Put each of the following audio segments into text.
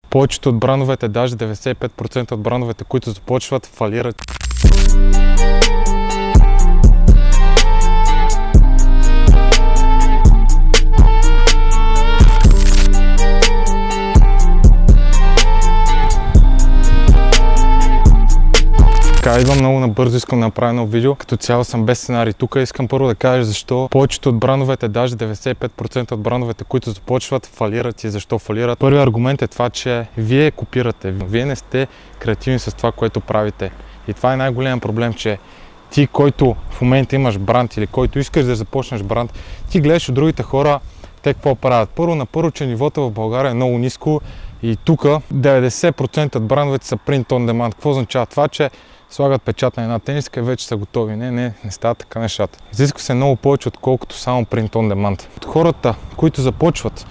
Повечето от брандовете, даже 95% от брандовете, които започват, фалират. Така, идвам много набързо, искам да направя едно видео. Като цяло съм без сценарий. Тук искам първо да кажа защо повечето от брандовете, даже 95% от брандовете, които започват, фалират и защо фалират. Първият аргумент е това, че вие копирате. Вие не сте креативни с това, което правите. И това е най-голям проблем, че ти, който в момента имаш бранд или който искаш да започнеш бранд, ти гледаш от другите хора, те какво правят. Първо, че нивото в България е много ниско и тук 90% от брандовете са print on demand. Какво означава това? Че слагат печат на една тениска и вече са готови. Не стават така нещата. Изисква се много повече, отколкото само print on demand. От хората, които започват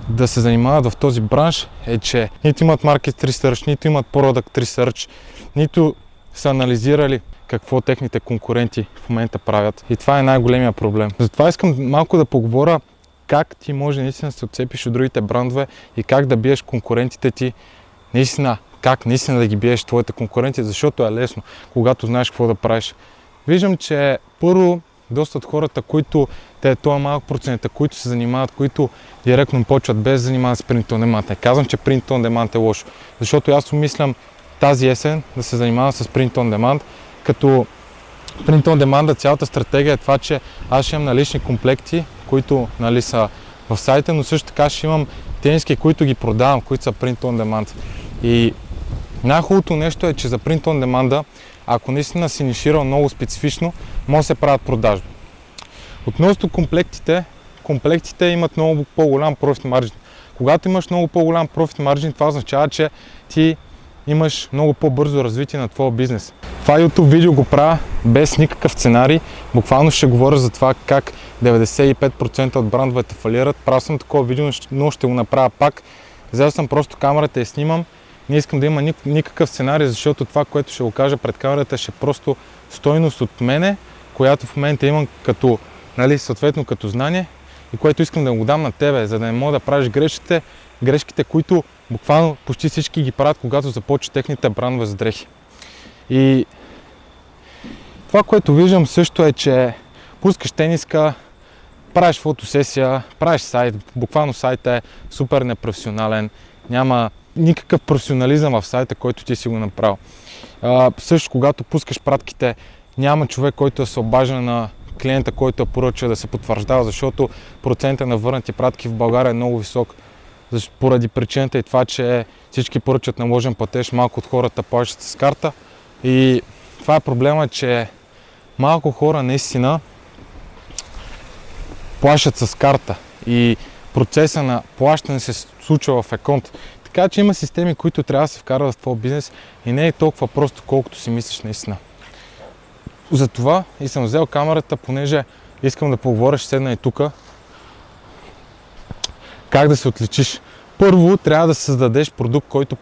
да се занимават в този бранш, е, че нито имат market research, нито имат product research, нито са анализирали какво техните конкуренти в момента правят. И това е най-големия проблем. Затова искам малко да поговоря как ти може наистина да се отцепиш от другите брандове и как да биеш конкурентите ти наистина. Как наистина да ги биеш твоите конкуренти, защото е лесно, когато знаеш какво да правиш. Виждам, че първо доста от хората, които това малък процент, които се занимават, които директно почват без да занимават с print on demand. Не казвам, че print on demand е лошо, защото аз умислям тази есен да се занимавам с print on demand, като print on demand цялата стратегия е това, че аз ще имам налични комплекти, които са в сайта, но също така ще имам тениски, които ги продавам, които са print on demand. И най-хубавото нещо е, че за print on demand, ако наистина си ниширал много специфично, може да се правят продажби. Относно комплектите имат много по-голям профит маржин. Когато имаш много по-голям профит маржин, това означава, че ти имаш много по-бързо развитие на твоя бизнес. Това YouTube видео го правя без никакъв сценарий. Буквално ще говоря за това как 95% от брандовете фалират. Правил съм такова видео, но ще го направя пак. Взел съм просто камерата и снимам. Не искам да има никакъв сценарий, защото това, което ще го кажа пред камерата, ще е просто стойност от мене, която в момента имам като, съответно като знание и което искам да го дам на тебе, за да не мога да правиш грешките, които буквално почти всички ги правят, когато започват техните брандове за дрехи. И това, което виждам също е, че пускаш тениска, правиш фотосесия, правиш сайт, буквално сайтът е супер непрофесионален, няма никакъв професионализъм в сайта, който ти си го направил. Също, когато пускаш пратките, няма човек, който да се обажда на клиента, който е поръча да се потвърждава, защото процента на върнати пратки в България е много висок. Поради причината и това, че всички поръчат наложен платеж, малко от хората плащат с карта. И това е проблема, че малко хора наистина плащат с карта и процеса на плащане се случва в еконт. Така че има системи, които трябва да се вкарват в твой бизнес и не е толкова просто, колкото си мислиш наистина. Затова и съм взел камерата, понеже искам да поговоря, ще седна и тук. Как да се отличиш? Първо трябва да създадеш продукт, който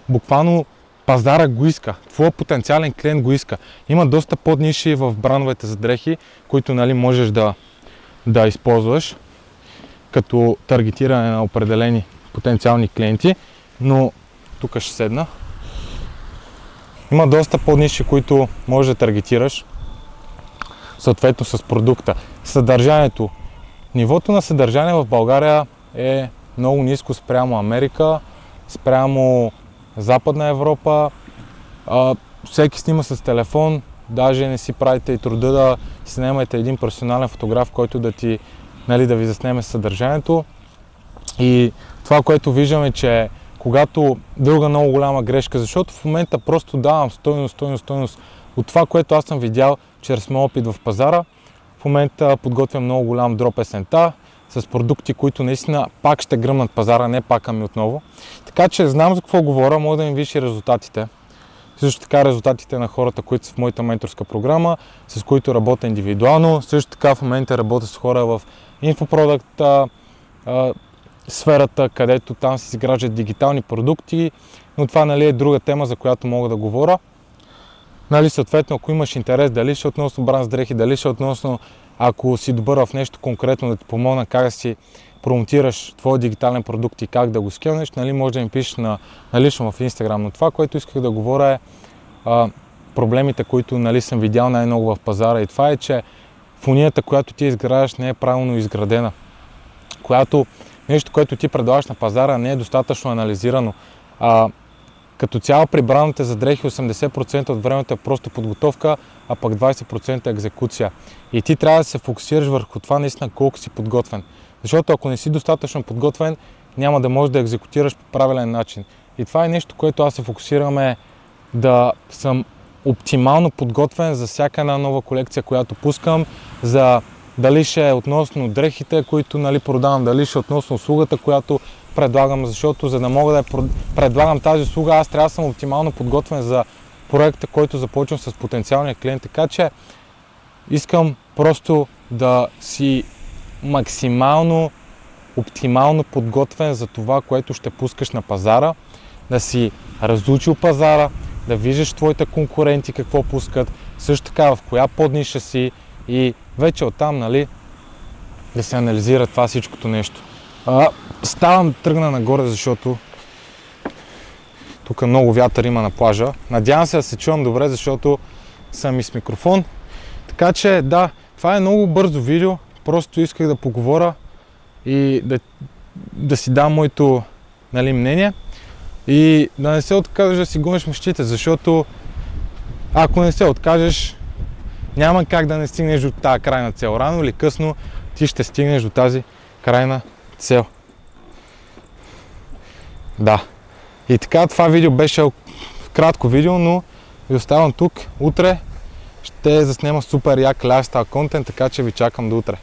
буквално пазара го иска. Твой потенциален клиент го иска. Има доста подниши в брандовете за дрехи, които можеш да използваш като таргетиране на определени потенциални клиенти, но тук ще седна. Има доста подниши, които можеш да таргетираш съответно с продукта. Съдържанието. Нивото на съдържание в България е много ниско спрямо Америка, спрямо Западна Европа. Всеки снима с телефон, даже не си правите и труда да снимате един професионален фотограф, който да ви заснеме съдържанието. И това, което виждам е, че когато друга много голяма грешка, защото в момента просто давам стойност от това, което аз съм видял чрез моят опит в пазара. В момента подготвям много голям дроп есента с продукти, които наистина пак ще гръмнат пазара, не пак ами отново. Така че знам за какво говоря, мога да им видиш и резултатите. Също така резултатите на хората, които са в моята менторска програма, с които работя индивидуално. Също така в момента работя с хора в инфопродукт сферата, където там се изграждат дигитални продукти, но това е друга тема, за която мога да говоря. Съответно, ако имаш интерес, дали ще относно бранд с дрехи, дали ще относно, ако си добър в нещо конкретно, да ти помогна как да си промотираш твой дигитален продукт и как да го скелнеш, нали, може да ми пишеш лично в Instagram. Но това, което исках да говоря е проблемите, които, нали, съм видял най-много в пазара, и това е, че фунията, която ти изграждаш, не е правилно изградена. Нещо, което ти предлагаш на пазара, не е достатъчно анализирано. Като цяло при брандовете за дрехи 80% от времето е просто подготовка, а пък 20% е екзекуция. И ти трябва да се фокусираш върху това наистина колко си подготвен. Защото ако не си достатъчно подготвен, няма да можеш да екзекутираш по правилен начин. И това е нещо, което аз се фокусирам, е да съм оптимално подготвен за всяка една нова колекция, която пускам, за дали ще е относно дрехите, които, нали, продавам, дали ще е относно услугата, която предлагам, защото за да мога да предлагам тази услуга, аз трябва да съм оптимално подготвен за проекта, който започвам с потенциалния клиент. Така че искам просто да си максимално оптимално подготвен за това, което ще пускаш на пазара, да си разучил пазара, да виждаш твоите конкуренти какво пускат, също така в коя подниша си, и вече оттам, нали, да се анализира това всичкото нещо. Тръгна нагоре, защото тук много вятър има на плажа. Надявам се да се чувам добре, защото съм и с микрофон. Така че да, това е много бързо видео. Просто исках да поговоря и да си дам моето, нали, мнение. И да не се откажеш да си гониш мечтите, защото ако не се откажеш, няма как да не стигнеш до тази крайна цел. Рано или късно ти ще стигнеш до тази крайна цел. Да. И така, това видео беше кратко видео, но ви оставам тук. Утре ще заснема супер як лайфстайл контент, така че ви чакам до утре.